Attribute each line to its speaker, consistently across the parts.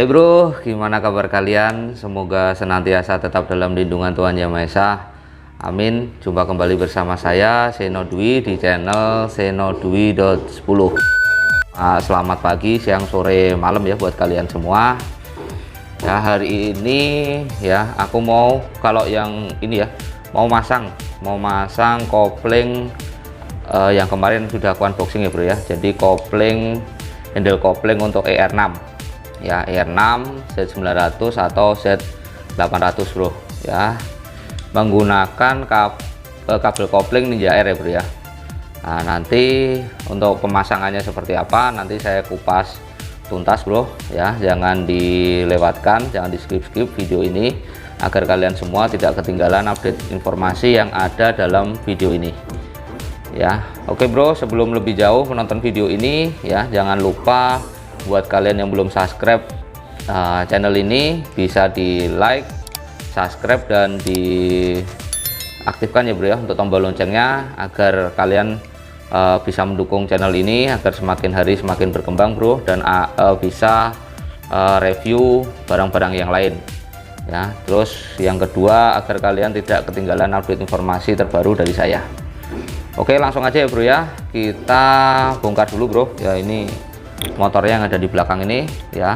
Speaker 1: Hai bro, gimana kabar kalian? Semoga senantiasa tetap dalam lindungan Tuhan Yang Maha Esa. Amin. Jumpa kembali bersama saya Seno Dwi di channel senodwi.10. Selamat pagi, siang, sore, malam ya buat kalian semua. Ya, hari ini ya aku mau, kalau yang ini ya, mau masang kopling yang kemarin sudah aku unboxing ya bro ya. Jadi handle kopling untuk ER6 ya, ER6 Z900 atau Z800 bro ya, menggunakan kabel kopling Ninja Air ya bro ya. Nah, nanti untuk pemasangannya seperti apa nanti saya kupas tuntas bro ya, jangan dilewatkan, jangan di skip video ini agar kalian semua tidak ketinggalan update informasi yang ada dalam video ini ya. Oke bro, sebelum lebih jauh menonton video ini ya, jangan lupa buat kalian yang belum subscribe channel ini bisa di like, subscribe, dan diaktifkan ya bro ya untuk tombol loncengnya agar kalian bisa mendukung channel ini agar semakin hari semakin berkembang bro, dan bisa review barang-barang yang lain ya. Terus yang kedua, agar kalian tidak ketinggalan update informasi terbaru dari saya. Oke, langsung aja ya bro ya, kita bongkar dulu bro ya. Ini motornya yang ada di belakang ini ya,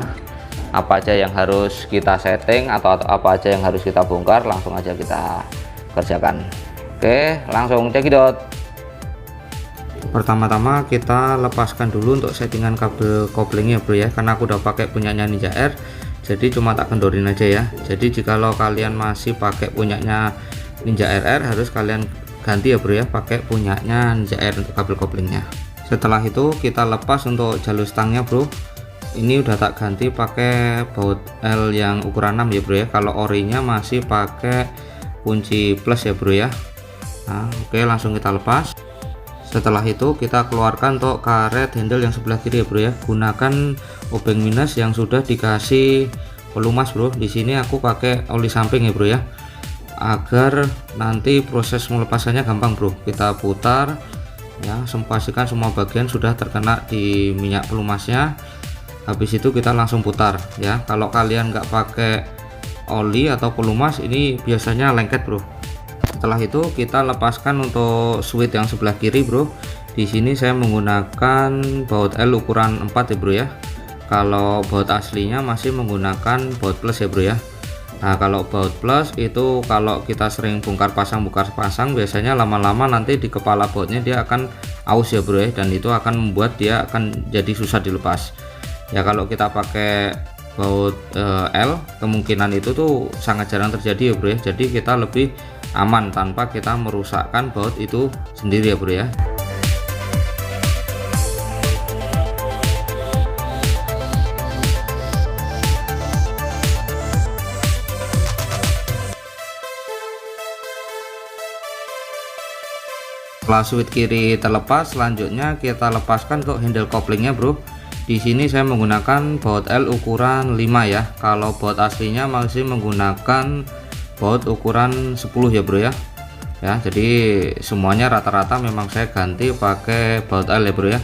Speaker 1: apa aja yang harus kita setting atau apa aja yang harus kita bongkar, langsung aja kita kerjakan. Oke, langsung cekidot. Pertama-tama kita lepaskan dulu untuk settingan kabel koplingnya bro ya, karena aku udah pakai punyanya Ninja Air, jadi cuma tak kendorin aja ya. Jadi jikalau kalian masih pakai punyanya Ninja RR, harus kalian ganti ya bro ya, pakai punyanya Ninja Air untuk kabel koplingnya. Setelah itu kita lepas untuk jalur stangnya bro. Ini udah tak ganti pakai baut L yang ukuran 6 ya bro ya. Kalau orinya masih pakai kunci plus ya bro ya. Nah, oke, langsung kita lepas. Setelah itu kita keluarkan untuk karet handle yang sebelah kiri ya bro ya. Gunakan obeng minus yang sudah dikasih pelumas bro. Di sini aku pakai oli samping ya bro ya, agar nanti proses melepasannya gampang bro. Kita putar ya, pastikan semua bagian sudah terkena di minyak pelumasnya. Habis itu kita langsung putar ya. Kalau kalian nggak pakai oli atau pelumas, ini biasanya lengket bro. Setelah itu kita lepaskan untuk switch yang sebelah kiri bro. Di sini saya menggunakan baut L ukuran 4 ya bro ya. Kalau baut aslinya masih menggunakan baut plus ya bro ya. Nah, kalau baut plus itu kalau kita sering bongkar pasang biasanya lama-lama nanti di kepala bautnya dia akan aus ya bro ya, dan itu akan membuat dia akan jadi susah dilepas ya. Kalau kita pakai baut L, kemungkinan itu tuh sangat jarang terjadi ya bro ya. Jadi kita lebih aman tanpa kita merusakkan baut itu sendiri ya bro ya. Setelah switch kiri terlepas, selanjutnya kita lepaskan untuk handle koplingnya bro. Di sini saya menggunakan baut L ukuran 5 ya. Kalau baut aslinya masih menggunakan baut ukuran 10 ya bro ya. Ya, jadi semuanya rata-rata memang saya ganti pakai baut L ya bro ya.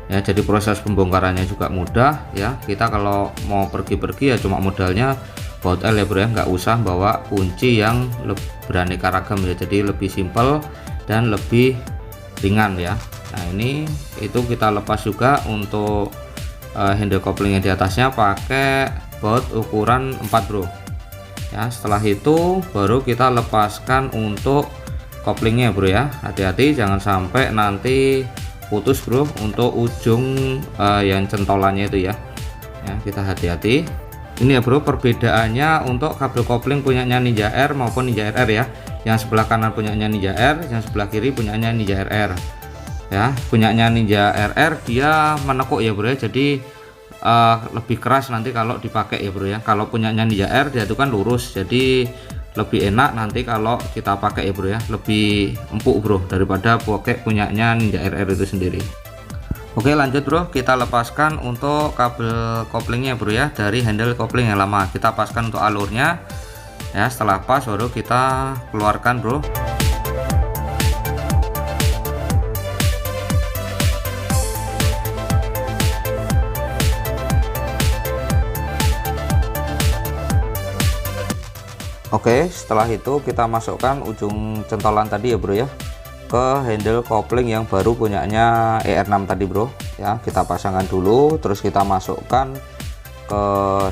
Speaker 1: Ya, jadi proses pembongkarannya juga mudah ya. Kita kalau mau pergi-pergi ya cuma modalnya baut L ya bro ya, nggak usah bawa kunci yang beraneka ragam ya. Jadi lebih simpel dan lebih ringan ya. Nah, ini itu kita lepas juga untuk handle koplingnya di atasnya pakai baut ukuran 4 bro ya. Setelah itu baru kita lepaskan untuk koplingnya bro ya. Hati-hati jangan sampai nanti putus bro untuk ujung yang centolannya itu ya. Ya, kita hati-hati. Ini ya bro perbedaannya untuk kabel kopling punyanya Ninja R maupun Ninja RR ya. Yang sebelah kanan punyanya Ninja R, yang sebelah kiri punyanya Ninja RR ya. Punyanya Ninja RR dia menekuk ya bro ya, jadi lebih keras nanti kalau dipakai ya bro ya. Kalau punyanya Ninja R dia itu kan lurus, jadi lebih enak nanti kalau kita pakai ya bro ya, lebih empuk bro daripada pakai punyanya Ninja RR itu sendiri. Oke, lanjut bro, kita lepaskan untuk kabel koplingnya bro ya dari handle kopling yang lama. Kita paskan untuk alurnya ya. Setelah pas baru kita keluarkan bro. Oke, setelah itu kita masukkan ujung centolan tadi ya bro ya ke handle kopling yang baru punyanya ER6 tadi bro ya. Kita pasangkan dulu, terus kita masukkan ke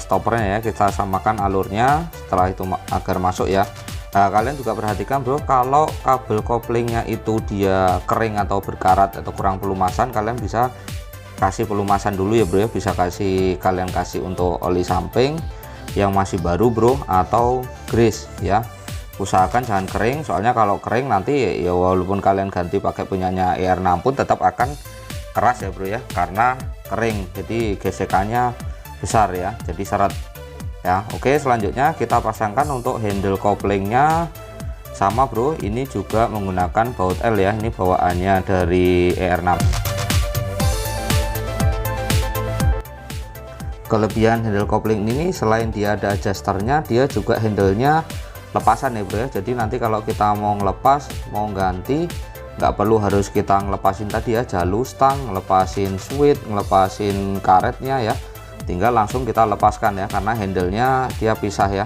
Speaker 1: stoppernya ya, kita samakan alurnya setelah itu agar masuk ya. Nah, kalian juga perhatikan bro, kalau kabel koplingnya itu dia kering atau berkarat atau kurang pelumasan, kalian bisa kasih pelumasan dulu ya bro ya, bisa kalian kasih untuk oli samping yang masih baru bro, atau grease ya. Usahakan jangan kering, soalnya kalau kering nanti ya walaupun kalian ganti pakai punyanya ER6 pun tetap akan keras ya bro ya, karena kering, jadi gesekannya besar ya, jadi seret ya. Oke, selanjutnya kita pasangkan untuk handle koplingnya sama bro, ini juga menggunakan baut L ya, ini bawaannya dari ER6. Kelebihan handle kopling ini selain dia ada adjusternya, dia juga handlenya lepasan ya bro ya, jadi nanti kalau kita mau ngelepas, mau ganti, nggak perlu harus kita ngelepasin tadi ya, jalur stang, ngelepasin switch, ngelepasin karetnya ya, tinggal langsung kita lepaskan ya, karena handlenya dia pisah ya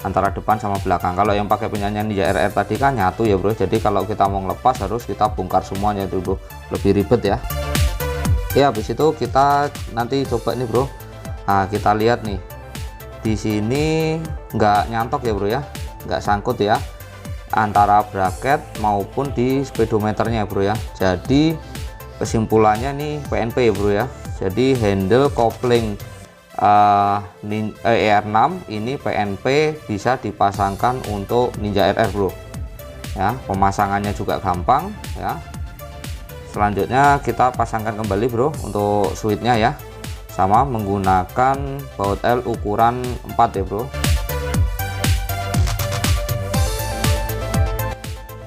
Speaker 1: antara depan sama belakang. Kalau yang pakai punyanya Ninja RR tadi kan nyatu ya bro, jadi kalau kita mau ngelepas harus kita bongkar semuanya itu bro, lebih ribet ya. Ya habis itu kita nanti coba nih bro. Nah kita lihat nih, di sini nggak nyantok ya bro ya, nggak sangkut ya antara bracket maupun di speedometernya bro ya. Jadi kesimpulannya nih PNP ya bro ya, jadi handle kopling ER6 ini PNP bisa dipasangkan untuk Ninja RR bro ya. Pemasangannya juga gampang ya. Selanjutnya kita pasangkan kembali bro untuk switchnya ya, sama menggunakan baut L ukuran 4 ya bro.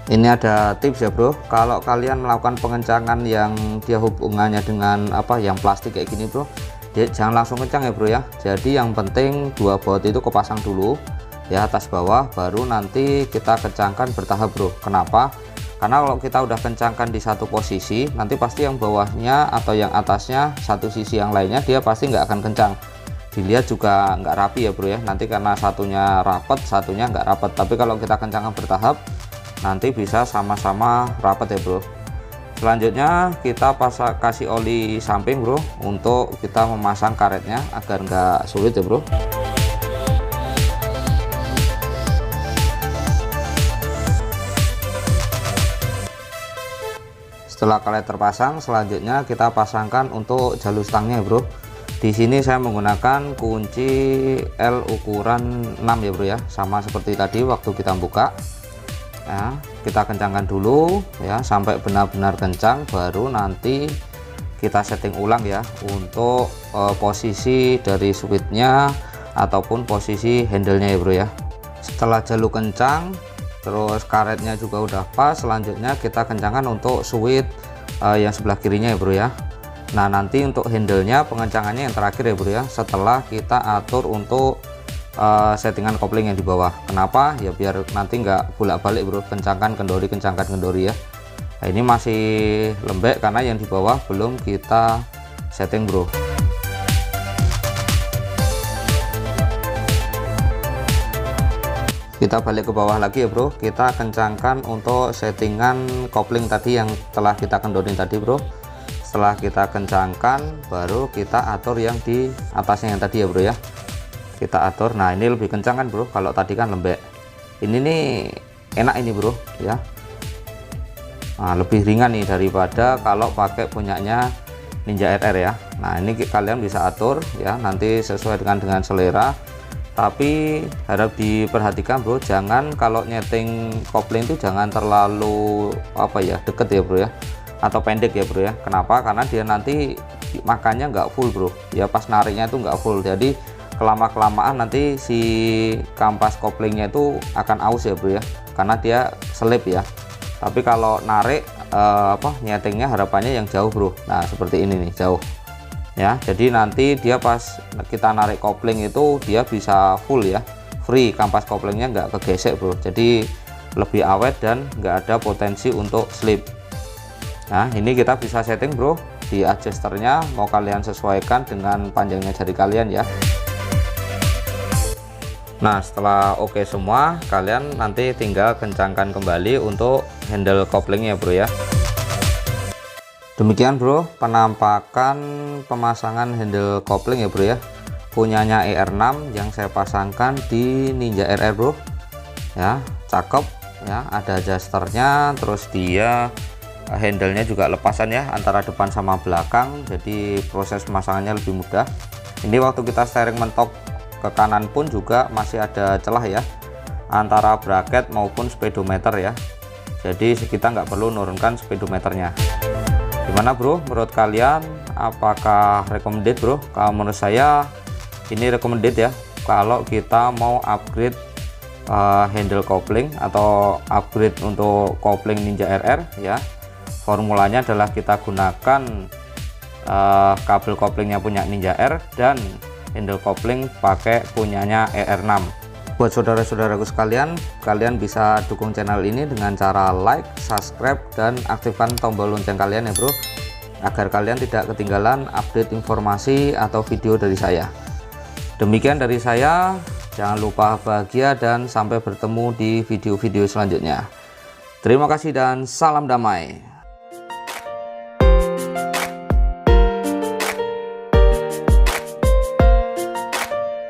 Speaker 1: Ini ada tips ya bro, kalau kalian melakukan pengencangan yang dia hubungannya dengan yang plastik kayak gini bro, jangan langsung kencang ya bro ya. Jadi yang penting dua baut itu kepasang dulu ya, atas bawah, baru nanti kita kencangkan bertahap bro. Kenapa? Karena kalau kita udah kencangkan di satu posisi, nanti pasti yang bawahnya atau yang atasnya satu sisi yang lainnya dia pasti nggak akan kencang. Dilihat juga nggak rapi ya bro ya, nanti karena satunya rapet satunya nggak rapet. Tapi kalau kita kencangkan bertahap, nanti bisa sama-sama rapat ya bro. Selanjutnya kita kasih oli samping bro, untuk kita memasang karetnya agar nggak sulit ya bro. Setelah karet terpasang, selanjutnya kita pasangkan untuk jalur stangnya bro. Di sini saya menggunakan kunci L ukuran 6 ya bro ya, sama seperti tadi waktu kita buka ya. Kita kencangkan dulu ya sampai benar-benar kencang, baru nanti kita setting ulang ya untuk posisi dari switchnya ataupun posisi handlenya ya bro ya. Setelah jalur kencang, terus karetnya juga udah pas, selanjutnya kita kencangkan untuk switch yang sebelah kirinya ya bro ya. Nah nanti untuk handlenya pengencangannya yang terakhir ya bro ya, setelah kita atur untuk settingan kopling yang di bawah. Kenapa? Ya biar nanti nggak bolak-balik bro, kencangkan kendori ya. Nah, ini masih lembek karena yang di bawah belum kita setting bro. Kita balik ke bawah lagi ya bro, kita kencangkan untuk settingan kopling tadi yang telah kita kendorin tadi bro. Setelah kita kencangkan, baru kita atur yang di atasnya yang tadi ya bro ya, kita atur. Nah ini lebih kencang kan bro, kalau tadi kan lembek. Ini nih enak ini bro ya. Nah, lebih ringan nih daripada kalau pakai punyanya Ninja RR ya. Nah ini kalian bisa atur ya, nanti sesuai dengan selera. Tapi harap diperhatikan bro, jangan kalau nyeting kopling itu jangan terlalu deket ya bro ya, atau pendek ya bro ya. Kenapa? Karena dia nanti makannya nggak full bro ya, pas nariknya itu nggak full, jadi kelamaan nanti si kampas koplingnya itu akan aus ya bro ya, karena dia selip ya. Tapi kalau narik nyetingnya harapannya yang jauh bro. Nah seperti ini nih, jauh ya, jadi nanti dia pas kita narik kopling itu dia bisa full ya, free, kampas koplingnya nggak kegesek bro, jadi lebih awet dan nggak ada potensi untuk slip. Nah ini kita bisa setting bro di adjusternya, mau kalian sesuaikan dengan panjangnya jari kalian ya. Nah, setelah oke semua, kalian nanti tinggal kencangkan kembali untuk handle koplingnya bro ya. Demikian bro penampakan pemasangan handle kopling ya bro ya, punyanya ER6 yang saya pasangkan di Ninja RR bro ya. Cakep ya, ada adjusternya, terus dia handle-nya juga lepasan ya antara depan sama belakang, jadi proses pemasangannya lebih mudah. Ini waktu kita steering mentok ke kanan pun juga masih ada celah ya antara bracket maupun speedometer ya, jadi kita nggak perlu nurunkan speedometernya. Gimana bro menurut kalian, apakah recommended bro? Kalau menurut saya ini recommended ya kalau kita mau upgrade handle kopling atau upgrade untuk kopling Ninja RR ya. Formulanya adalah kita gunakan kabel koplingnya punya Ninja R dan handle kopling pakai punyanya ER6. Buat saudara-saudaraku sekalian, kalian bisa dukung channel ini dengan cara like, subscribe, dan aktifkan tombol lonceng kalian ya bro, agar kalian tidak ketinggalan update informasi atau video dari saya. Demikian dari saya, jangan lupa bahagia dan sampai bertemu di video-video selanjutnya. Terima kasih dan salam damai.